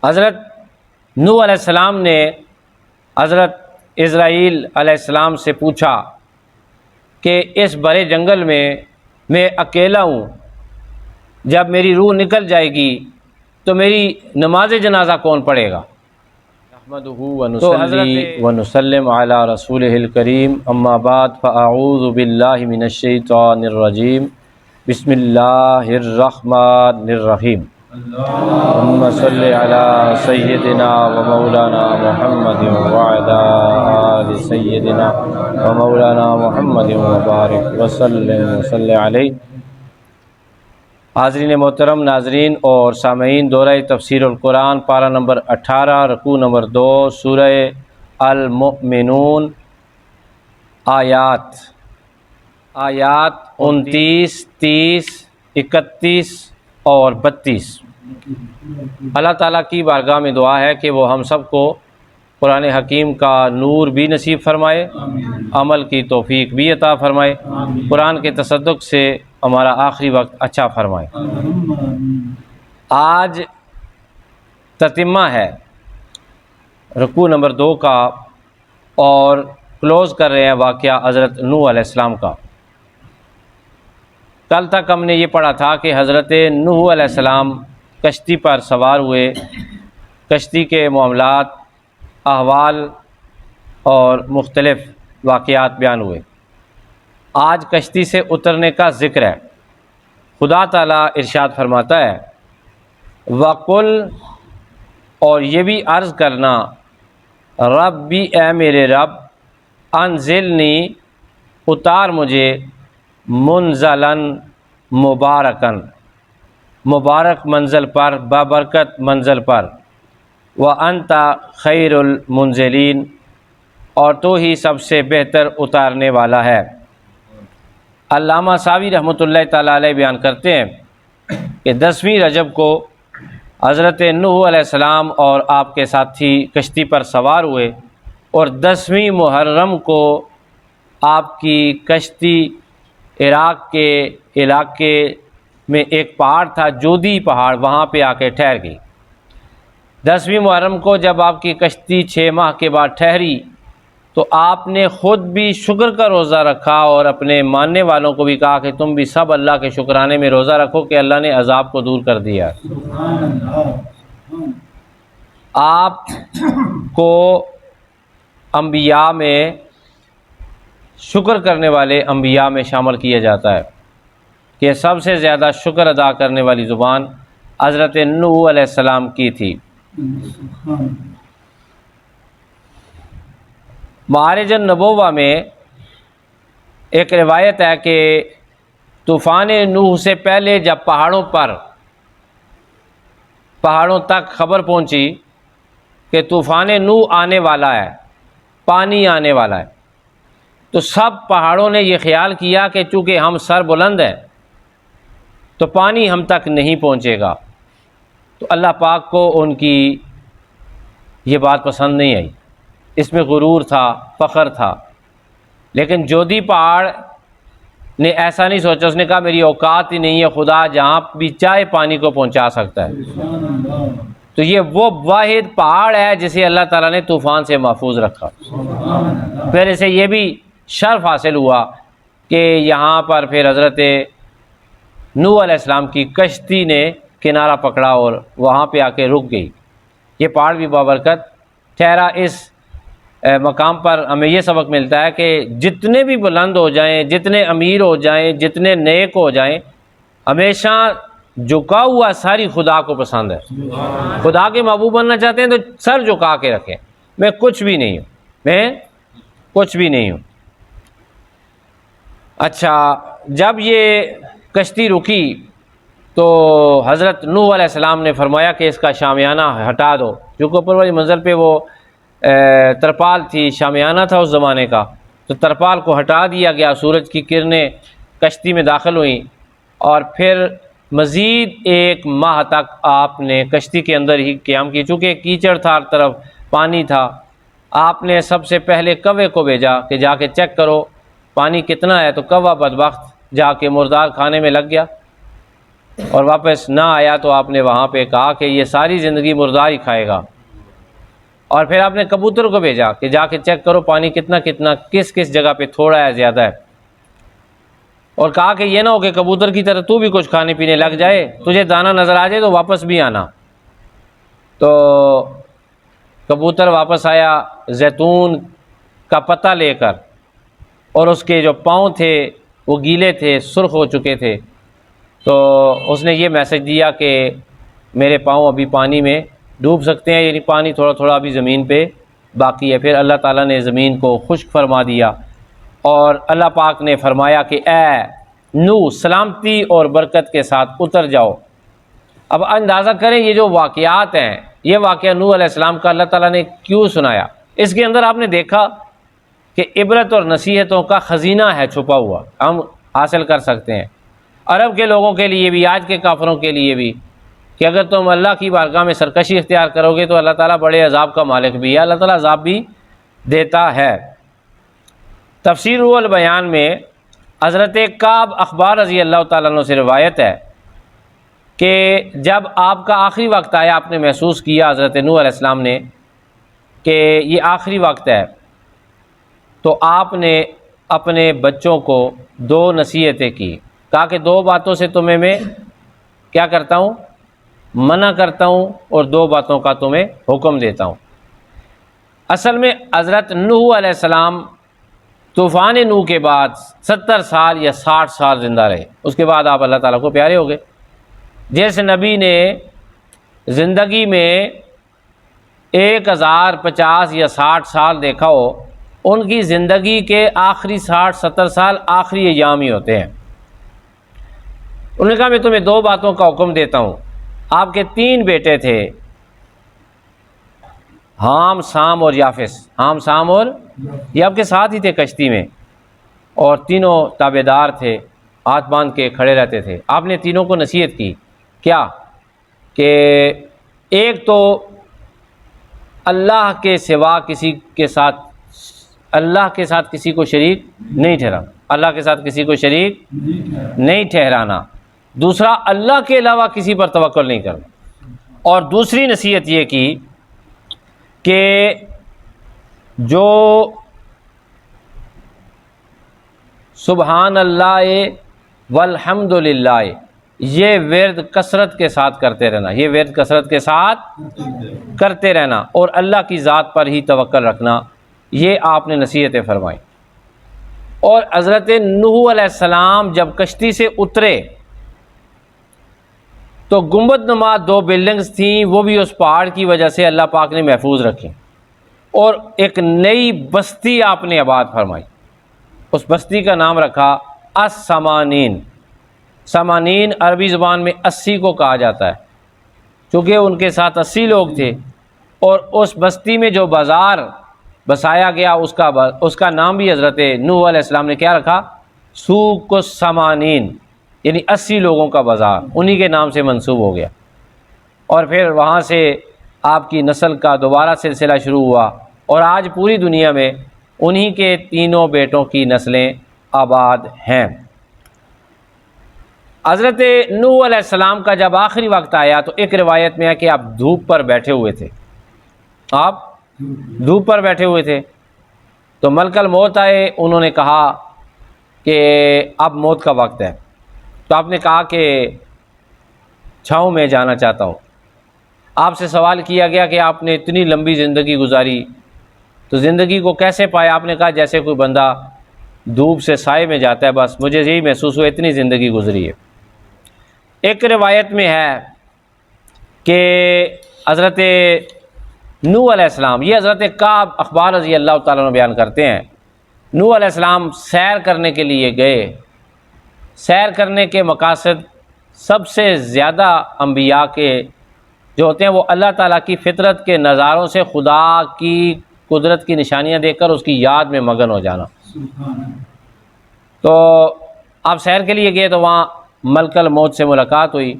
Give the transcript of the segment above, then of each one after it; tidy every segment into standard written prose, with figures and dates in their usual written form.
حضرت نوح علیہ السلام نے حضرت اسرائیل علیہ السلام سے پوچھا کہ اس بڑے جنگل میں اکیلا ہوں، جب میری روح نکل جائے گی تو میری نماز جنازہ کون پڑھے گا؟ نحمدہ ونصلی ونسلم علی رسولہ الکریم، اما بعد فاعوذ باللہ من الشیطان الرجیم، بسم اللہ الرحمن الرحیم، اللہم صلی علی سیدنا و مولانا محمد وعلی آل سیدنا و مولانا محمد وبارک وسلم وصلی علیہ۔ حاضرین محترم، ناظرین اور سامعین، دورہ تفسیر القرآن پارہ نمبر 18 رکوع نمبر 2 سورہ المؤمنون، آیات 29، 30، 31 اور 32۔ اللہ تعالیٰ کی بارگاہ میں دعا ہے کہ وہ ہم سب کو قرآن حکیم کا نور بھی نصیب فرمائے، عمل کی توفیق بھی عطا فرمائے، قرآن کے تصدق سے ہمارا آخری وقت اچھا فرمائے۔ آج تتمہ ہے رکوع نمبر 2 کا، اور کلوز کر رہے ہیں واقعہ حضرت نوح علیہ السلام کا۔ کل تک ہم نے یہ پڑھا تھا کہ حضرت نوح علیہ السلام کشتی پر سوار ہوئے، کشتی کے معاملات، احوال اور مختلف واقعات بیان ہوئے۔ آج کشتی سے اترنے کا ذکر ہے۔ خدا تعالیٰ ارشاد فرماتا ہے، وَقُلْ، اور یہ بھی عرض کرنا، ربی، اے میرے رب، انزلنی، اتار مجھے، منزلاً، مبارکاً، مبارک منزل پر، بابرکت منزل پر، وَأَنْتَ خَيْرُ الْمُنزِلِينَ، اور تو ہی سب سے بہتر اتارنے والا ہے۔ علامہ ساوی رحمۃ اللہ تعالیٰ علیہ بیان کرتے ہیں کہ 10ویں رجب کو حضرت نوح علیہ السلام اور آپ کے ساتھی کشتی پر سوار ہوئے، اور 10ویں محرم کو آپ کی کشتی عراق کے علاقے میں ایک پہاڑ تھا، جودی پہاڑ، وہاں پہ آ کے ٹھہر گئی۔ 10ویں محرم کو جب آپ کی کشتی 6 ماہ کے بعد ٹھہری تو آپ نے خود بھی شکر کا روزہ رکھا، اور اپنے ماننے والوں کو بھی کہا کہ تم بھی سب اللہ کے شکرانے میں روزہ رکھو کہ اللہ نے عذاب کو دور کر دیا۔ آپ کو انبیاء میں، شکر کرنے والے انبیاء میں شامل کیا جاتا ہے کہ سب سے زیادہ شکر ادا کرنے والی زبان حضرت نوح علیہ السلام کی تھی۔ معارج النبوہ میں ایک روایت ہے کہ طوفان نوح سے پہلے جب پہاڑوں تک خبر پہنچی کہ طوفان نوح آنے والا ہے، پانی آنے والا ہے، تو سب پہاڑوں نے یہ خیال کیا کہ چونکہ ہم سر بلند ہیں تو پانی ہم تک نہیں پہنچے گا۔ تو اللہ پاک کو ان کی یہ بات پسند نہیں آئی، اس میں غرور تھا، فخر تھا۔ لیکن جودی پہاڑ نے ایسا نہیں سوچا، اس نے کہا میری اوقات ہی نہیں ہے، خدا جہاں بھی چاہے پانی کو پہنچا سکتا ہے۔ تو یہ وہ واحد پہاڑ ہے جسے اللہ تعالیٰ نے طوفان سے محفوظ رکھا۔ پھر اسے یہ بھی شرف حاصل ہوا کہ یہاں پر پھر حضرت نوح علیہ السلام کی کشتی نے کنارہ پکڑا اور وہاں پہ آ کے رک گئی۔ یہ پہاڑ بھی بابرکت ٹھہرا۔ اس مقام پر ہمیں یہ سبق ملتا ہے کہ جتنے بھی بلند ہو جائیں، جتنے امیر ہو جائیں، جتنے نیک ہو جائیں، ہمیشہ جھکا ہوا ساری خدا کو پسند ہے۔ خدا کے محبوب بننا چاہتے ہیں تو سر جھکا کے رکھیں، میں کچھ بھی نہیں ہوں، میں کچھ بھی نہیں ہوں۔ اچھا، جب یہ کشتی رکی تو حضرت نوح علیہ السلام نے فرمایا کہ اس کا شامیانہ ہٹا دو، کیونکہ اوپر والی منزل پہ وہ ترپال تھی، شامیانہ تھا اس زمانے کا، تو ترپال کو ہٹا دیا گیا۔ سورج کی کرنیں کشتی میں داخل ہوئیں، اور پھر مزید 1 ماہ تک آپ نے کشتی کے اندر ہی قیام کی، چونکہ کیچڑ تھا، ہر طرف پانی تھا۔ آپ نے سب سے پہلے کوے کو بھیجا کہ جا کے چیک کرو پانی کتنا ہے، تو کوہ بدبخت جا کے مردار کھانے میں لگ گیا۔ اور واپس نہ آیا تو آپ نے وہاں پہ کہا کہ یہ ساری زندگی مردار ہی کھائے گا، اور پھر آپ نے کبوتر کو بھیجا کہ جا کے چیک کرو پانی کتنا کتنا کس کس جگہ پہ تھوڑا ہے زیادہ ہے، اور کہا کہ یہ نہ ہو کہ کبوتر کی طرح تو بھی کچھ کھانے پینے لگ جائے، تجھے دانہ نظر آ جائے تو واپس بھی آنا۔ تو کبوتر واپس آیا زیتون کا پتہ لے کر، اور اس کے جو پاؤں تھے وہ گیلے تھے، سرخ ہو چکے تھے، تو اس نے یہ میسج دیا کہ میرے پاؤں ابھی پانی میں ڈوب سکتے ہیں، یعنی پانی تھوڑا تھوڑا ابھی زمین پہ باقی ہے۔ پھر اللہ تعالیٰ نے زمین کو خشک فرما دیا، اور اللہ پاک نے فرمایا کہ اے نوح سلامتی اور برکت کے ساتھ اتر جاؤ۔ اب اندازہ کریں یہ جو واقعات ہیں، یہ واقعہ نوح علیہ السلام کا اللہ تعالیٰ نے کیوں سنایا؟ اس کے اندر آپ نے دیکھا کہ عبرت اور نصیحتوں کا خزینہ ہے چھپا ہوا، ہم حاصل کر سکتے ہیں، عرب کے لوگوں کے لیے بھی، آج کے کافروں کے لیے بھی، کہ اگر تم اللہ کی بارگاہ میں سرکشی اختیار کرو گے تو اللہ تعالیٰ بڑے عذاب کا مالک بھی ہے، اللہ تعالیٰ عذاب بھی دیتا ہے۔ تفسیر روح البیان میں حضرت کعب اخبار رضی اللہ تعالیٰ عنہ سے روایت ہے کہ جب آپ کا آخری وقت آیا، آپ نے محسوس کیا حضرت نوح علیہ السلام نے کہ یہ آخری وقت ہے، تو آپ نے اپنے بچوں کو 2 نصیحتیں کی، کہا کہ 2 باتوں سے تمہیں میں کیا کرتا ہوں، منع کرتا ہوں، اور 2 باتوں کا تمہیں حکم دیتا ہوں۔ اصل میں حضرت نوح علیہ السلام طوفان نوح کے بعد 70 سال یا 60 سال زندہ رہے، اس کے بعد آپ اللہ تعالیٰ کو پیارے ہو گئے۔ جیسے نبی نے زندگی میں 1050 یا 60 سال دیکھا ہو، ان کی زندگی کے آخری 60-70 سال آخری ایام ہی ہوتے ہیں۔ انہوں نے کہا میں تمہیں 2 باتوں کا حکم دیتا ہوں۔ آپ کے 3 بیٹے تھے، حام، سام اور یافس۔ حام، سام اور یہ آپ کے ساتھ ہی تھے کشتی میں، اور تینوں تابع دار تھے، ہاتھ باندھ کے کھڑے رہتے تھے۔ آپ نے تینوں کو نصیحت کی، کیا کہ ایک تو اللہ کے سوا کسی کے ساتھ، اللہ کے ساتھ کسی کو شریک نہیں ٹھہرانا، اللہ کے ساتھ کسی کو شریک نہیں ٹھہرانا۔ دوسرا، اللہ کے علاوہ کسی پر توکل نہیں کرنا۔ اور دوسری نصیحت یہ کی کہ جو سبحان اللہ والحمد للہ یہ ورد کثرت کے ساتھ کرتے رہنا، یہ ورد کثرت کے ساتھ کرتے رہنا، اور اللہ کی ذات پر ہی توکل رکھنا، یہ آپ نے نصیحتیں فرمائیں۔ اور حضرت نوح علیہ السلام جب کشتی سے اترے تو گنبد نما 2 بلڈنگز تھیں، وہ بھی اس پہاڑ کی وجہ سے اللہ پاک نے محفوظ رکھیں، اور ایک نئی بستی آپ نے آباد فرمائی۔ اس بستی کا نام رکھا السمانین۔ سمانین عربی زبان میں 80 کو کہا جاتا ہے، چونکہ ان کے ساتھ 80 لوگ تھے، اور اس بستی میں جو بازار بسایا گیا اس کا نام بھی حضرت نوح علیہ السلام نے کیا رکھا، سوق السمانین، یعنی 80 لوگوں کا بازار، انہی کے نام سے منسوب ہو گیا۔ اور پھر وہاں سے آپ کی نسل کا دوبارہ سلسلہ شروع ہوا، اور آج پوری دنیا میں انہی کے 3 بیٹوں کی نسلیں آباد ہیں۔ حضرت نوح علیہ السلام کا جب آخری وقت آیا تو ایک روایت میں ہے کہ آپ دھوپ پر بیٹھے ہوئے تھے، آپ دھوپ پر بیٹھے ہوئے تھے، تو ملک الموت آئے، انہوں نے کہا کہ اب موت کا وقت ہے، تو آپ نے کہا کہ چھاؤں میں جانا چاہتا ہوں۔ آپ سے سوال کیا گیا کہ آپ نے اتنی لمبی زندگی گزاری تو زندگی کو کیسے پایا؟ آپ نے کہا جیسے کوئی بندہ دھوپ سے سائے میں جاتا ہے، بس مجھے یہی محسوس ہوا اتنی زندگی گزری ہے۔ ایک روایت میں ہے کہ حضرت نوح علیہ السلام، یہ حضرت کعب اخبار رضی اللہ تعالیٰ عنہ بیان کرتے ہیں، نوح علیہ السلام سیر کرنے کے لیے گئے۔ سیر کرنے کے مقاصد سب سے زیادہ انبیاء کے جو ہوتے ہیں وہ اللہ تعالیٰ کی فطرت کے نظاروں سے خدا کی قدرت کی نشانیاں دیکھ کر اس کی یاد میں مگن ہو جانا۔ تو آپ سیر کے لیے گئے تو وہاں ملک الموت سے ملاقات ہوئی۔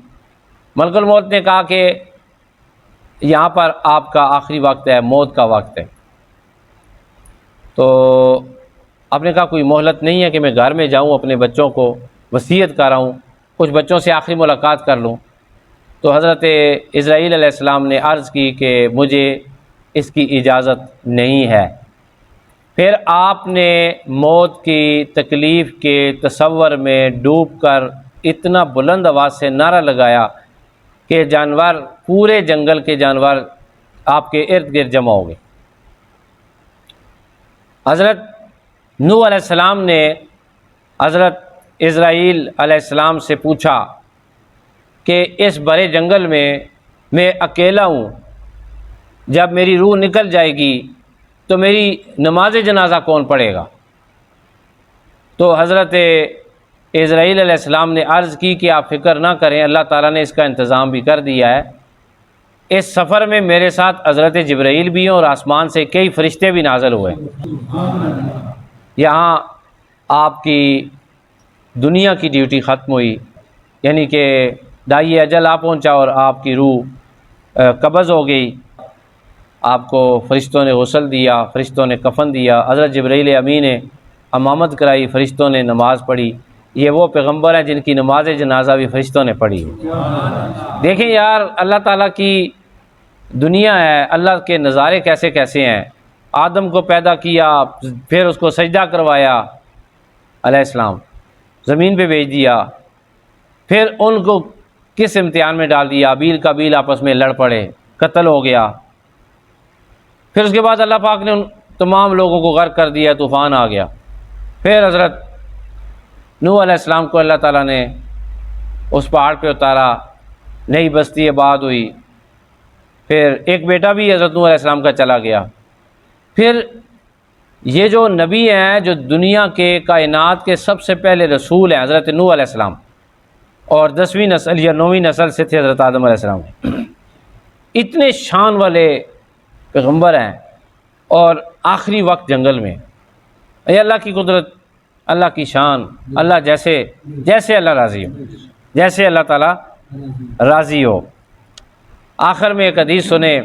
ملک الموت نے کہا کہ یہاں پر آپ کا آخری وقت ہے، موت کا وقت ہے۔ تو آپ نے کہا کوئی مہلت نہیں ہے کہ میں گھر میں جاؤں اپنے بچوں کو وصیت کراؤں؟ کچھ بچوں سے آخری ملاقات کر لوں۔ تو حضرت اسرائیل علیہ السلام نے عرض کی کہ مجھے اس کی اجازت نہیں ہے۔ پھر آپ نے موت کی تکلیف کے تصور میں ڈوب کر اتنا بلند آواز سے نعرہ لگایا کہ جانور، پورے جنگل کے جانور آپ کے ارد گرد جمع ہو گئے۔ حضرت نوح علیہ السلام نے حضرت اسرائیل علیہ السلام سے پوچھا کہ اس بڑے جنگل میں اکیلا ہوں، جب میری روح نکل جائے گی تو میری نماز جنازہ کون پڑھے گا؟ تو حضرت اسرائیل علیہ السلام نے عرض کی کہ آپ فکر نہ کریں، اللہ تعالیٰ نے اس کا انتظام بھی کر دیا ہے۔ اس سفر میں میرے ساتھ حضرت جبرائیل بھی ہیں اور آسمان سے کئی فرشتے بھی نازل ہوئے۔ یہاں آپ کی دنیا کی ڈیوٹی ختم ہوئی، یعنی کہ دائی اجل آ پہنچا اور آپ کی روح قبض ہو گئی۔ آپ کو فرشتوں نے غسل دیا، فرشتوں نے کفن دیا، حضرت جبرائیل امین نے امامت کرائی، فرشتوں نے نماز پڑھی۔ یہ وہ پیغمبر ہیں جن کی نماز جنازہ بھی فرشتوں نے پڑھی۔ دیکھیں یار، اللہ تعالیٰ کی دنیا ہے، اللہ کے نظارے کیسے کیسے ہیں۔ آدم کو پیدا کیا، پھر اس کو سجدہ کروایا علیہ السلام، زمین پہ بھیج دیا، پھر ان کو کس امتحان میں ڈال دیا، ابیل قابیل آپس میں لڑ پڑے، قتل ہو گیا۔ پھر اس کے بعد اللہ پاک نے ان تمام لوگوں کو غرق کر دیا، طوفان آ گیا۔ پھر حضرت نوح علیہ السلام کو اللہ تعالیٰ نے اس پہاڑ پہ اتارا، نئی بستی آباد ہوئی۔ پھر ایک بیٹا بھی حضرت نوح علیہ السلام کا چلا گیا۔ پھر یہ جو نبی ہیں، جو دنیا کے کائنات کے سب سے پہلے رسول ہیں، حضرت نوح علیہ السلام، اور 10ویں نسل یا 9ویں نسل سے تھے حضرت آدم علیہ السلام۔ اتنے شان والے پیغمبر ہیں، اور آخری وقت جنگل میں، یہ اللہ کی قدرت، اللہ کی شان، اللہ جیسے اللہ راضی ہو، جیسے اللہ تعالیٰ راضی ہو۔ آخر میں ایک حدیث سنیں،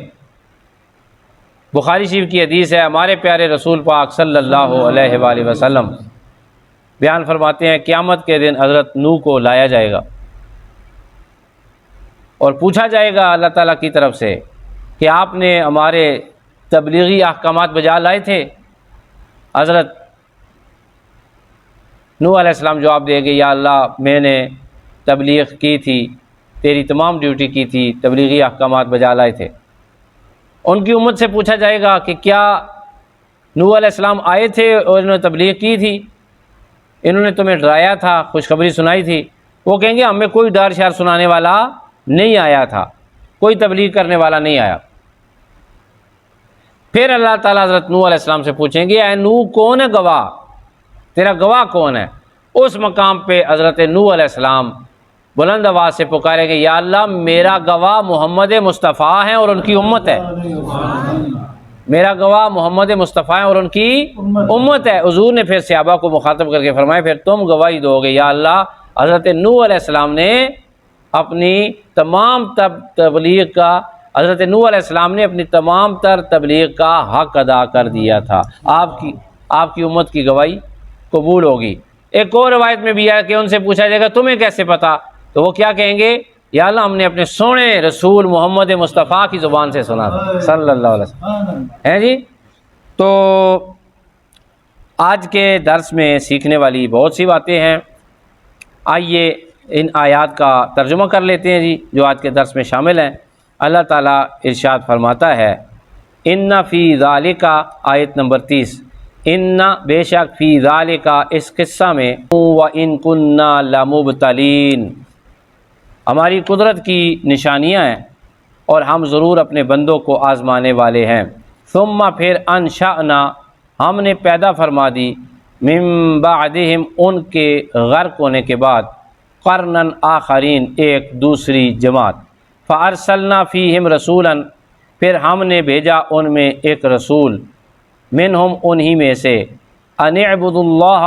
بخاری شریف کی حدیث ہے، ہمارے پیارے رسول پاک صلی اللہ علیہ وآلہ وسلم بیان فرماتے ہیں، قیامت کے دن حضرت نوح کو لایا جائے گا اور پوچھا جائے گا اللہ تعالیٰ کی طرف سے کہ آپ نے ہمارے تبلیغی احکامات بجا لائے تھے؟ حضرت نوح علیہ السلام جواب دیں گے، یا اللہ میں نے تبلیغ کی تھی، تیری تمام ڈیوٹی کی تھی، تبلیغی احکامات بجا لائے تھے۔ ان کی امت سے پوچھا جائے گا کہ کیا نوح علیہ السلام آئے تھے اور انہوں نے تبلیغ کی تھی، انہوں نے تمہیں ڈرایا تھا، خوشخبری سنائی تھی؟ وہ کہیں گے ہمیں کوئی ڈر شر سنانے والا نہیں آیا تھا، کوئی تبلیغ کرنے والا نہیں آیا۔ پھر اللہ تعالیٰ حضرت نوح علیہ السلام سے پوچھیں گے، اے نوح کون ہے گواہ، تیرا گواہ کون ہے؟ اس مقام پہ حضرت نوح علیہ السلام بلند آواز سے پکاریں گے، یا اللہ میرا گواہ محمد مصطفیٰ ہیں اور ان کی امت ہے، میرا گواہ محمد مصطفیٰ ہیں اور ان کی امت ہے۔ حضور نے پھر صحابہ کو مخاطب کر کے فرمایا، پھر تم گواہی دو گے، یا اللہ حضرت نوح علیہ السلام نے اپنی تمام تبلیغ کا، حضرت نوح علیہ السلام نے اپنی تمام تر تبلیغ کا حق ادا کر دیا تھا، آپ کی امت کی گواہی قبول ہوگی۔ ایک اور روایت میں بھی ہے کہ ان سے پوچھا جائے گا تمہیں کیسے پتا؟ تو وہ کیا کہیں گے، یا اللہ ہم نے اپنے سونے رسول محمد مصطفیٰ کی زبان سے سنا تھا صلی اللہ علیہ وسلم۔ ہے جی، تو آج کے درس میں سیکھنے والی بہت سی باتیں ہیں، آئیے ان آیات کا ترجمہ کر لیتے ہیں جی، جو آج کے درس میں شامل ہیں۔ اللہ تعالیٰ ارشاد فرماتا ہے، ان فی ذالک، آیت نمبر 30، ان بے شک فی ذالک، اس قصہ میں، وَإِن كُنَّا لَمُبْتَلِينَ، ہماری قدرت کی نشانیاں ہیں اور ہم ضرور اپنے بندوں کو آزمانے والے ہیں۔ ثم پھر انشأنا، ہم نے پیدا فرما دی، من بعدہم، ان کے غرق ہونے کے بعد، قرنًا آخرین، ایک دوسری جماعت، فارسلنا فیہم رسولا، پھر ہم نے بھیجا ان میں ایک رسول، منہم، انہی میں سے، ان اعبدوا اللہ،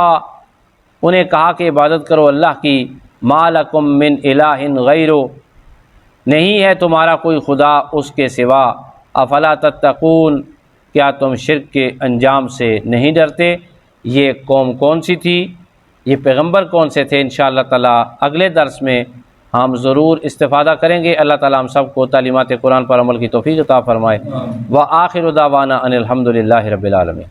انہیں کہا کہ عبادت کرو اللہ کی، ما لکم من الہ غیرہ، نہیں ہے تمہارا کوئی خدا اس کے سوا، افلا تتقون، کیا تم شرک کے انجام سے نہیں ڈرتے؟ یہ قوم کون سی تھی؟ یہ پیغمبر کون سے تھے، انشاءاللہ تعالیٰ اگلے درس میں ہم ضرور استفادہ کریں گے۔ اللہ تعالیٰ ہم سب کو تعلیمات قرآن پر عمل کی توفیق عطا فرمائے۔ وآخر دعوانا ان الحمد للہ رب العالمین۔